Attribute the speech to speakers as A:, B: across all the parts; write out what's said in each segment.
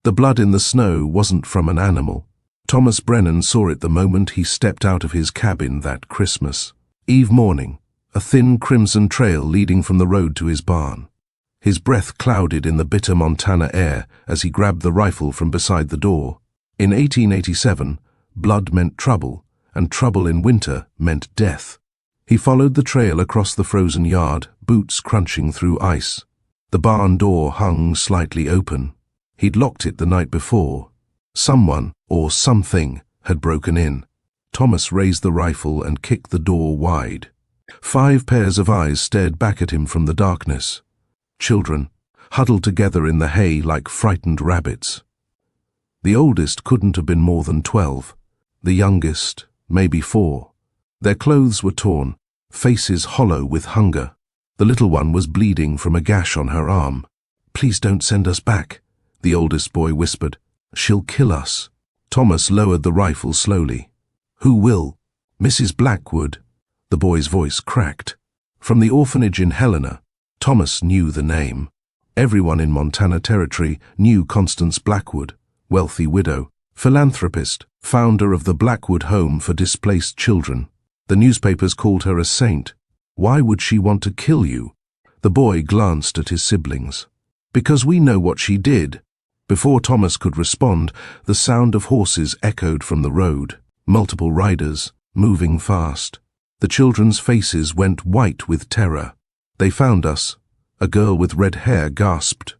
A: The blood in the snow wasn't from an animal. Thomas Brennan saw it the moment he stepped out of his cabin that Christmas Eve morning, a thin crimson trail leading from the road to his barn. His breath clouded in the bitter Montana air as he grabbed the rifle from beside the door. In 1887, blood meant trouble, and trouble in winter meant death. He followed the trail across the frozen yard, boots crunching through ice. The barn door hung slightly open. He'd locked it the night before. Someone, or something, had broken in. Thomas raised the rifle and kicked the door wide. 5 pairs of eyes stared back at him from the darkness. Children, huddled together in the hay like frightened rabbits. The oldest couldn't have been more than 12. The youngest, maybe 4. Their clothes were torn, faces hollow with hunger. The little one was bleeding from a gash on her arm. "Please don't send us back," the oldest boy whispered. "She'll kill us." Thomas lowered the rifle slowly. "Who will?" "Mrs. Blackwood." The boy's voice cracked. From the orphanage in Helena, Thomas knew the name. Everyone in Montana Territory knew Constance Blackwood, wealthy widow, philanthropist, founder of the Blackwood Home for Displaced Children. The newspapers called her a saint. "Why would she want to kill you?" The boy glanced at his siblings. "Because we know what she did." Before Thomas could respond, the sound of horses echoed from the road, multiple riders, moving fast. The children's faces went white with terror. "They found us," a girl with red hair gasped.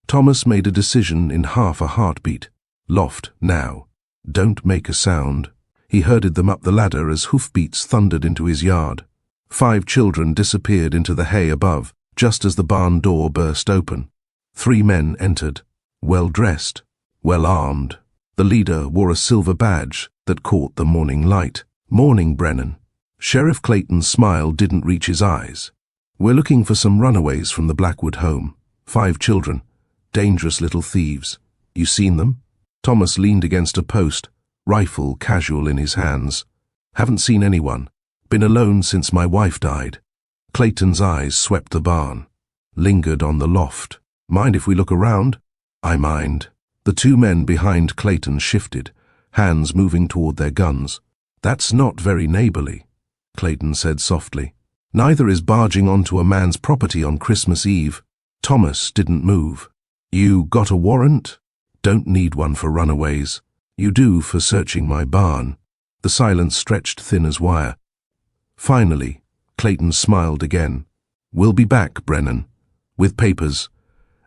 A: Thomas made a decision in half a heartbeat. "Loft, now. Don't make a sound." He herded them up the ladder as hoofbeats thundered into his yard. 5 children disappeared into the hay above, just as the barn door burst open. 3 men entered, well-dressed, well-armed. The leader wore a silver badge that caught the morning light. "Morning, Brennan." Sheriff Clayton's smile didn't reach his eyes. "We're looking for some runaways from the Blackwood home. 5 children. Dangerous little thieves. You seen them?" Thomas leaned against a post, rifle casual in his hands. "Haven't seen anyone. Been alone since my wife died." Clayton's eyes swept the barn, lingered on the loft. "Mind if we look around?" "I mind." The 2 men behind Clayton shifted, hands moving toward their guns. "That's not very neighborly," Clayton said softly. "Neither is barging onto a man's property on Christmas Eve." Thomas didn't move. "You got a warrant?" "Don't need one for runaways." "You do for searching my barn." The silence stretched thin as wire. Finally, Clayton smiled again. "We'll be back, Brennan, with papers.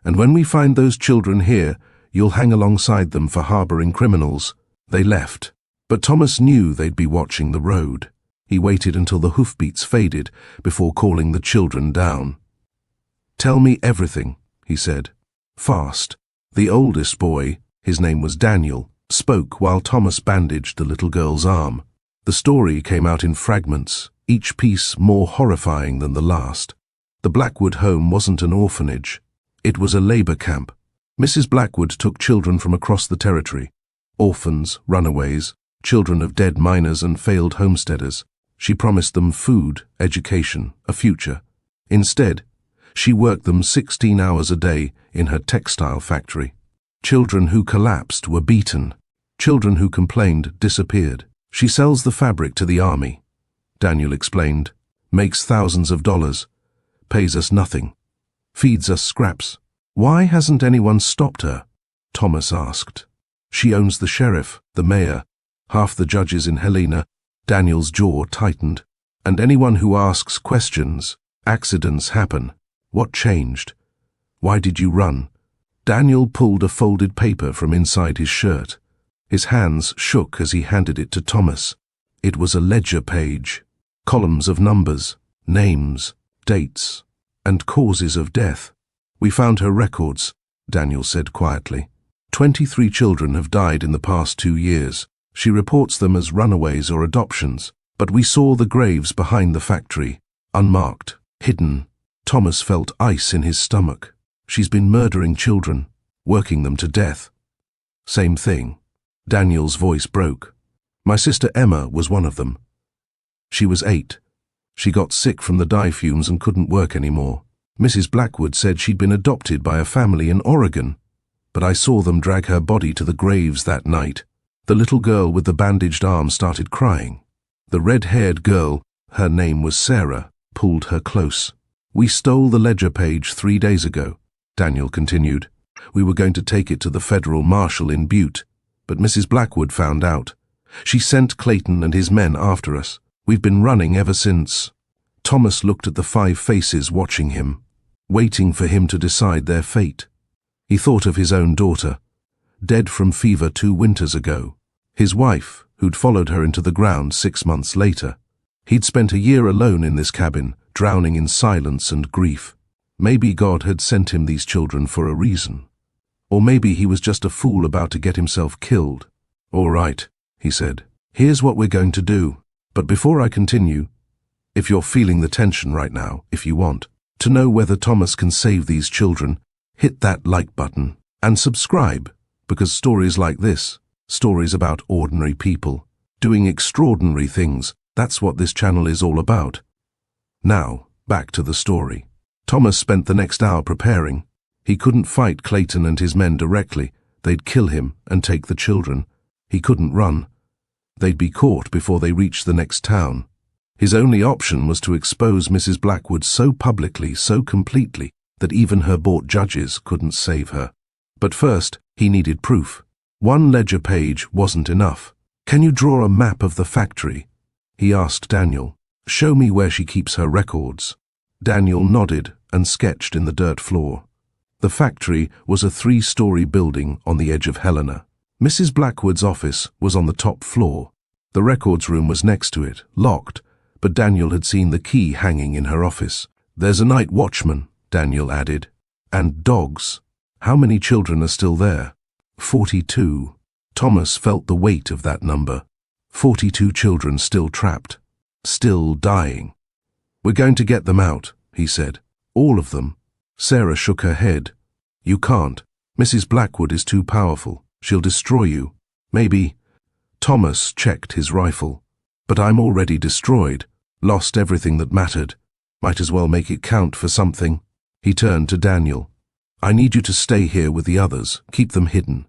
A: And when we find those children here, you'll hang alongside them for harboring criminals." They left, but Thomas knew they'd be watching the road. He waited until the hoofbeats faded before calling the children down. "Tell me everything," he said. Fast. The oldest boy, his name was Daniel, spoke while Thomas bandaged the little girl's arm. The story came out in fragments, each piece more horrifying than the last. The Blackwood home wasn't an orphanage. It was a labor camp. Mrs. Blackwood took children from across the territory. Orphans, runaways, children of dead miners and failed homesteaders. She promised them food, education, a future. Instead, she worked them 16 hours a day in her textile factory. Children who collapsed were beaten. Children who complained disappeared. "She sells the fabric to the army," Daniel explained, "makes thousands of dollars, pays us nothing, feeds us scraps." "Why hasn't anyone stopped her?" Thomas asked. "She owns the sheriff, the mayor, half the judges in Helena." Daniel's jaw tightened. "And anyone who asks questions, accidents happen." "What changed? Why did you run?" Daniel pulled a folded paper from inside his shirt. His hands shook as he handed it to Thomas. It was a ledger page, columns of numbers, names, dates, and causes of death. "We found her records," Daniel said quietly. 23 children have died in the past 2 years. She reports them as runaways or adoptions, but we saw the graves behind the factory, unmarked, hidden. Thomas felt ice in his stomach. "She's been murdering children, working them to death." "Same thing." Daniel's voice broke. "My sister Emma was one of them. She was 8. She got sick from the dye fumes and couldn't work anymore. Mrs. Blackwood said she'd been adopted by a family in Oregon. but I saw them drag her body to the graves that night. The little girl with the bandaged arm started crying. The red-haired girl, her name was Sarah, pulled her close. We stole the ledger page 3 days ago, Daniel continued. We were going to take it to the federal marshal in Butte, but Mrs. Blackwood found out. She sent Clayton and his men after us. We've been running ever since. Thomas looked at the 5 faces watching him, waiting for him to decide their fate. He thought of his own daughter, dead from fever 2 winters ago. His wife, who'd followed her into the ground 6 months later. He'd spent a year alone in this cabin, drowning in silence and grief. Maybe God had sent him these children for a reason. Or maybe he was just a fool about to get himself killed. All right, he said. Here's what we're going to do. But before I continue, if you're feeling the tension right now, if you want to know whether Thomas can save these children, hit that like button and subscribe, because stories like this, stories about ordinary people doing extraordinary things, that's what this channel is all about. Now, back to the story. Thomas spent the next hour preparing. He couldn't fight Clayton and his men directly. They'd kill him and take the children. He couldn't run. They'd be caught before they reached the next town. His only option was to expose Mrs. Blackwood so publicly, so completely, that even her bought judges couldn't save her. But first, he needed proof. 1 ledger page wasn't enough. Can you draw a map of the factory? He asked Daniel. Show me where she keeps her records. Daniel nodded and sketched in the dirt floor. The factory was a 3-story building on the edge of Helena. Mrs. Blackwood's office was on the top floor. The records room was next to it, locked, but Daniel had seen the key hanging in her office. There's a night watchman, Daniel added. And dogs. How many children are still there? 42. Thomas felt the weight of that number. 42 children still trapped. Still dying. We're going to get them out, he said. All of them. Sarah shook her head. You can't. Mrs. Blackwood is too powerful. She'll destroy you. Maybe. Thomas checked his rifle. But I'm already destroyed. Lost everything that mattered. Might as well make it count for something. He turned to Daniel. I need you to stay here with the others. Keep them hidden.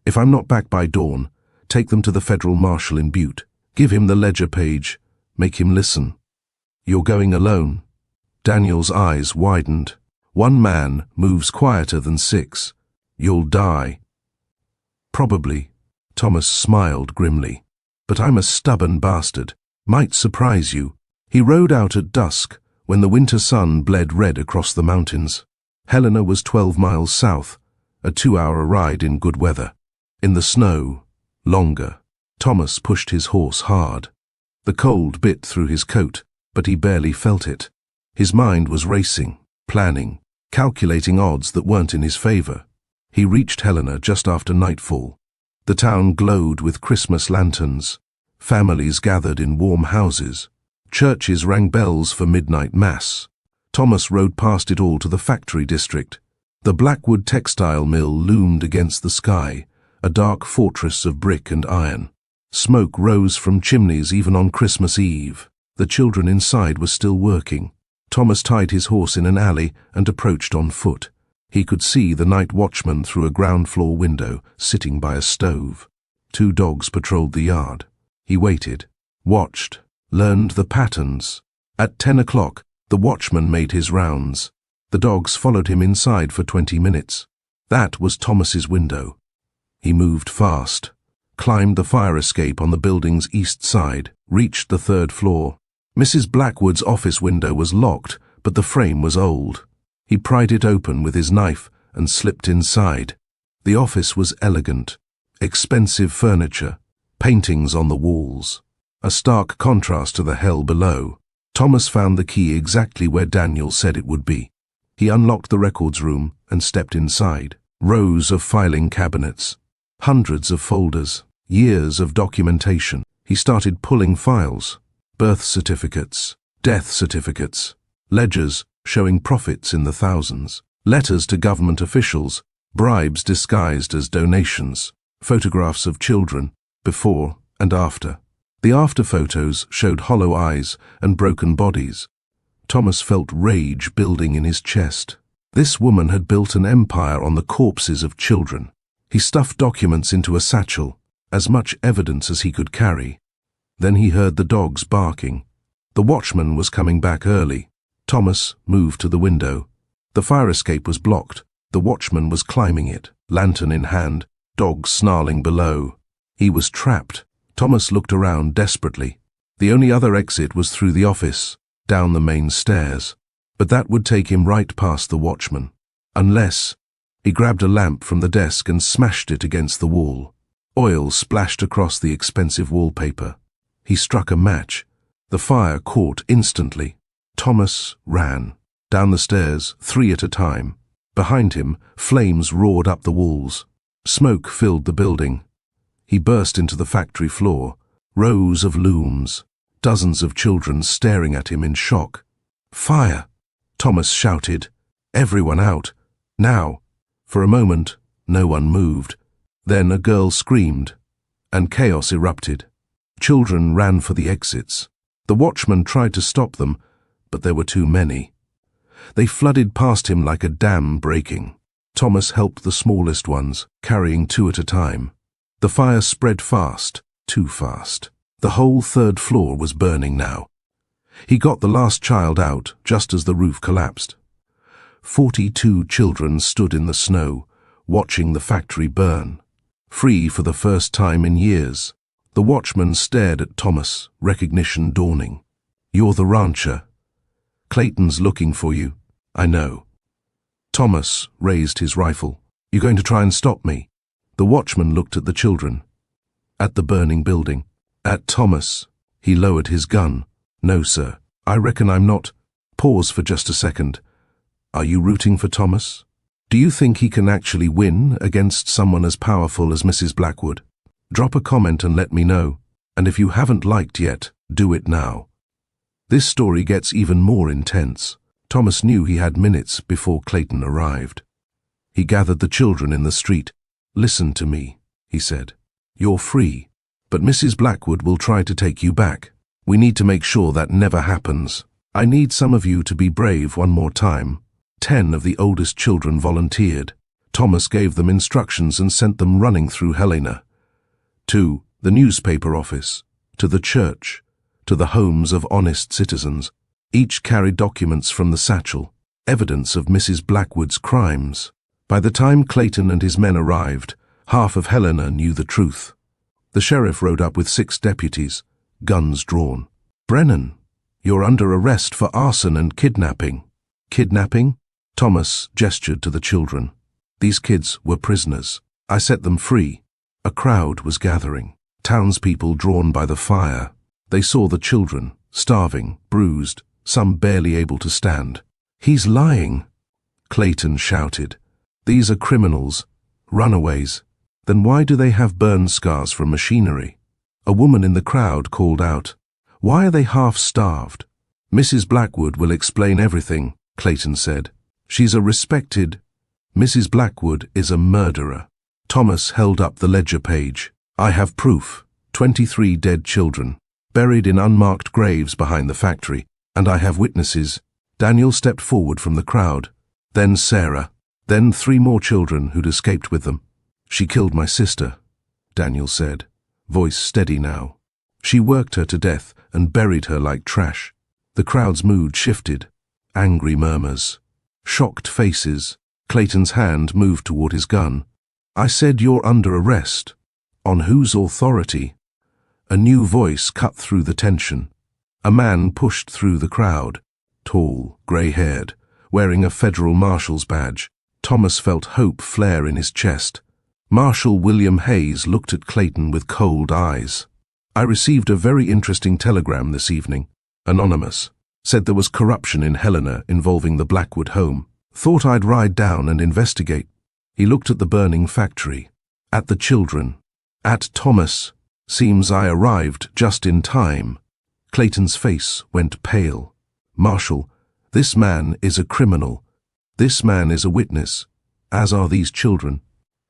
A: If I'm not back by dawn, take them to the federal marshal in Butte. Give him the ledger page. Make him listen. You're going alone. Daniel's eyes widened. 1 man moves quieter than 6. You'll die. Probably. Thomas smiled grimly. But I'm a stubborn bastard. Might surprise you. He rode out at dusk, when the winter sun bled red across the mountains. Helena was 12 miles south, a 2-hour ride in good weather. In the snow, longer. Thomas pushed his horse hard. The cold bit through his coat, but he barely felt it. His mind was racing, planning, calculating odds that weren't in his favor. He reached Helena just after nightfall. The town glowed with Christmas lanterns. Families gathered in warm houses. Churches rang bells for midnight mass. Thomas rode past it all to the factory district. The Blackwood textile mill loomed against the sky, a dark fortress of brick and iron. Smoke rose from chimneys even on Christmas Eve. The children inside were still working. Thomas tied his horse in an alley and approached on foot. He could see the night watchman through a ground-floor window, sitting by a stove. 2 dogs patrolled the yard. He waited, watched, learned the patterns. At 10 o'clock, the watchman made his rounds. The dogs followed him inside for 20 minutes. That was Thomas's window. He moved fast, climbed the fire escape on the building's east side, reached the 3rd floor. Mrs. Blackwood's office window was locked, but the frame was old. He pried it open with his knife and slipped inside. The office was elegant. Expensive furniture, paintings on the walls. A stark contrast to the hell below. Thomas found the key exactly where Daniel said it would be. He unlocked the records room and stepped inside. Rows of filing cabinets. Hundreds of folders. Years of documentation. He started pulling files. Birth certificates. Death certificates. Ledgers showing profits in the thousands. Letters to government officials. Bribes disguised as donations. Photographs of children, before and after. The after photos showed hollow eyes and broken bodies. Thomas felt rage building in his chest. This woman had built an empire on the corpses of children. He stuffed documents into a satchel, as much evidence as he could carry. Then he heard the dogs barking. The watchman was coming back early. Thomas moved to the window. The fire escape was blocked. The watchman was climbing it, lantern in hand, dogs snarling below. He was trapped. Thomas looked around desperately. The only other exit was through the office, down the main stairs. But that would take him right past the watchman. Unless... He grabbed a lamp from the desk and smashed it against the wall. Oil splashed across the expensive wallpaper. He struck a match. The fire caught instantly. Thomas ran. Down the stairs, 3 at a time. Behind him, flames roared up the walls. Smoke filled the building. He burst into the factory floor. Rows of looms. Dozens of children staring at him in shock. "Fire!" Thomas shouted. "Everyone out! Now!" For a moment, no one moved. Then a girl screamed, and chaos erupted. Children ran for the exits. The watchman tried to stop them, but there were too many. They flooded past him like a dam breaking. Thomas helped the smallest ones, carrying 2 at a time. The fire spread fast, too fast. The whole 3rd floor was burning now. He got the last child out just as the roof collapsed. 42 children stood in the snow, watching the factory burn. Free for the first time in years. The watchman stared at Thomas, recognition dawning. "You're the rancher. Clayton's looking for you. I know." Thomas raised his rifle. "You going to try and stop me?" The watchman looked at the children. At the burning building. At Thomas. He lowered his gun. "No, sir. I reckon I'm not." Pause for just a second. "Are you rooting for Thomas? Do you think he can actually win against someone as powerful as Mrs. Blackwood? Drop a comment and let me know. And if you haven't liked yet, do it now." This story gets even more intense. Thomas knew he had minutes before Clayton arrived. He gathered the children in the street. "Listen to me," he said. "You're free, but Mrs. Blackwood will try to take you back. We need to make sure that never happens. I need some of you to be brave one more time." 10 of the oldest children volunteered. Thomas gave them instructions and sent them running through Helena. To the newspaper office, to the church, to the homes of honest citizens. Each carried documents from the satchel, evidence of Mrs. Blackwood's crimes. By the time Clayton and his men arrived, half of Helena knew the truth. The sheriff rode up with 6 deputies, guns drawn. "Brennan, you're under arrest for arson and kidnapping." "Kidnapping?" Thomas gestured to the children. "These kids were prisoners. I set them free." A crowd was gathering, townspeople drawn by the fire. They saw the children, starving, bruised, some barely able to stand. "He's lying," Clayton shouted. "These are criminals, runaways. Then why do they have burn scars from machinery?" A woman in the crowd called out, "Why are they half-starved?" "Mrs. Blackwood will explain everything," Clayton said. "She's a respected—" "Mrs. Blackwood is a murderer." Thomas held up the ledger page. "I have proof. 23 dead children, buried in unmarked graves behind the factory, and I have witnesses." Daniel stepped forward from the crowd. Then Sarah. Then 3 more children who'd escaped with them. "She killed my sister," Daniel said, voice steady now. "She worked her to death and buried her like trash." The crowd's mood shifted. Angry murmurs. Shocked faces. Clayton's hand moved toward his gun. "I said you're under arrest. On whose authority?" A new voice cut through the tension. A man pushed through the crowd. Tall, grey-haired, wearing a federal marshal's badge. Thomas felt hope flare in his chest. Marshal William Hayes looked at Clayton with cold eyes. "I received a very interesting telegram this evening. Anonymous. Said there was corruption in Helena involving the Blackwood home. Thought I'd ride down and investigate." He looked at the burning factory, at the children, at Thomas. "Seems I arrived just in time." Clayton's face went pale. "Marshal, this man is a criminal. This man is a witness, as are these children."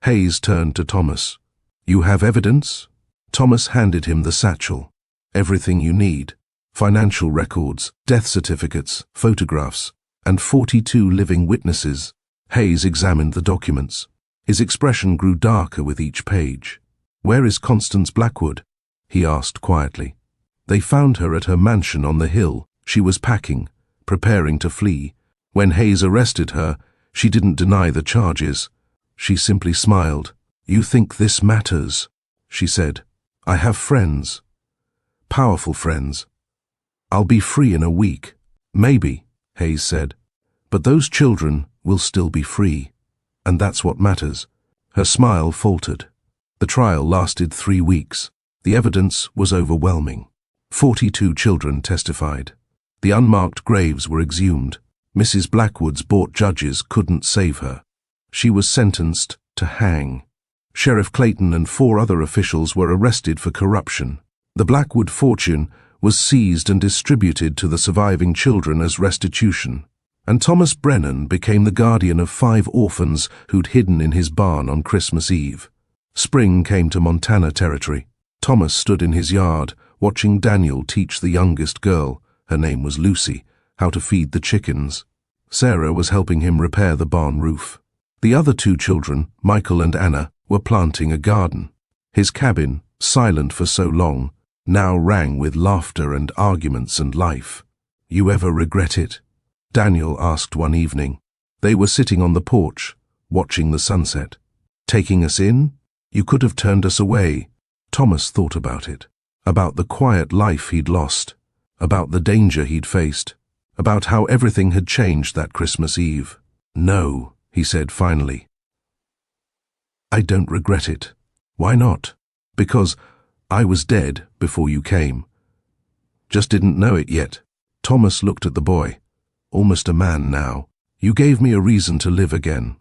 A: Hayes turned to Thomas. "You have evidence?" Thomas handed him the satchel. "Everything you need. Financial records, death certificates, photographs, and 42 living witnesses." Hayes examined the documents. His expression grew darker with each page. "Where is Constance Blackwood?" he asked quietly. "They found her at her mansion on the hill. She was packing, preparing to flee. When Hayes arrested her, she didn't deny the charges. She simply smiled. 'You think this matters?' she said. 'I have friends. Powerful friends. I'll be free in a week.' 'Maybe,' Hayes said. 'But those children will still be free. And that's what matters.' Her smile faltered. The trial lasted 3 weeks. The evidence was overwhelming. 42 children testified. The unmarked graves were exhumed. Mrs. Blackwood's bought judges couldn't save her. She was sentenced to hang. Sheriff Clayton and 4 other officials were arrested for corruption. The Blackwood fortune was seized and distributed to the surviving children as restitution. And Thomas Brennan became the guardian of 5 orphans who'd hidden in his barn on Christmas Eve. Spring came to Montana Territory. Thomas stood in his yard, watching Daniel teach the youngest girl, her name was Lucy, how to feed the chickens. Sarah was helping him repair the barn roof. The other 2 children, Michael and Anna, were planting a garden. His cabin, silent for so long, now rang with laughter and arguments and life. "You ever regret it?" Daniel asked one evening. They were sitting on the porch, watching the sunset. "Taking us in? You could have turned us away." Thomas thought about it, about the quiet life he'd lost, about the danger he'd faced, about how everything had changed that Christmas Eve. "No," he said finally. "I don't regret it." "Why not?" "Because I was dead before you came. Just didn't know it yet." Thomas looked at the boy, almost a man now. "You gave me a reason to live again.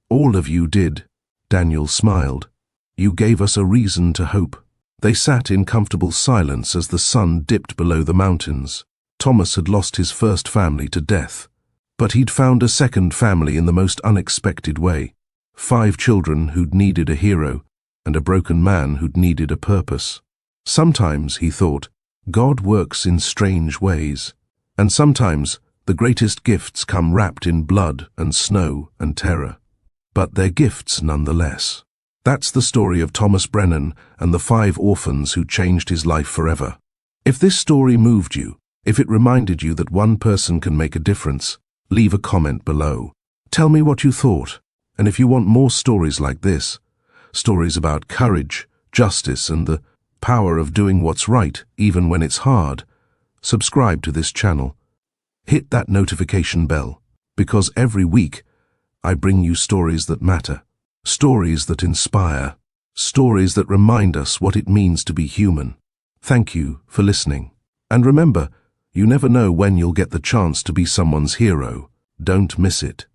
A: All of you did." Daniel smiled. "You gave us a reason to hope." They sat in comfortable silence as the sun dipped below the mountains. Thomas had lost his first family to death, but he'd found a second family in the most unexpected way. 5 children who'd needed a hero, and a broken man who'd needed a purpose. Sometimes, he thought, God works in strange ways, and sometimes the greatest gifts come wrapped in blood and snow and terror. But they're gifts nonetheless. That's the story of Thomas Brennan and the 5 orphans who changed his life forever. If this story moved you, if it reminded you that one person can make a difference, leave a comment below. Tell me what you thought, and if you want more stories like this, stories about courage, justice, and the power of doing what's right even when it's hard, subscribe to this channel. Hit that notification bell, because every week I bring you stories that matter, stories that inspire, stories that remind us what it means to be human. Thank you for listening. And remember, you never know when you'll get the chance to be someone's hero. Don't miss it.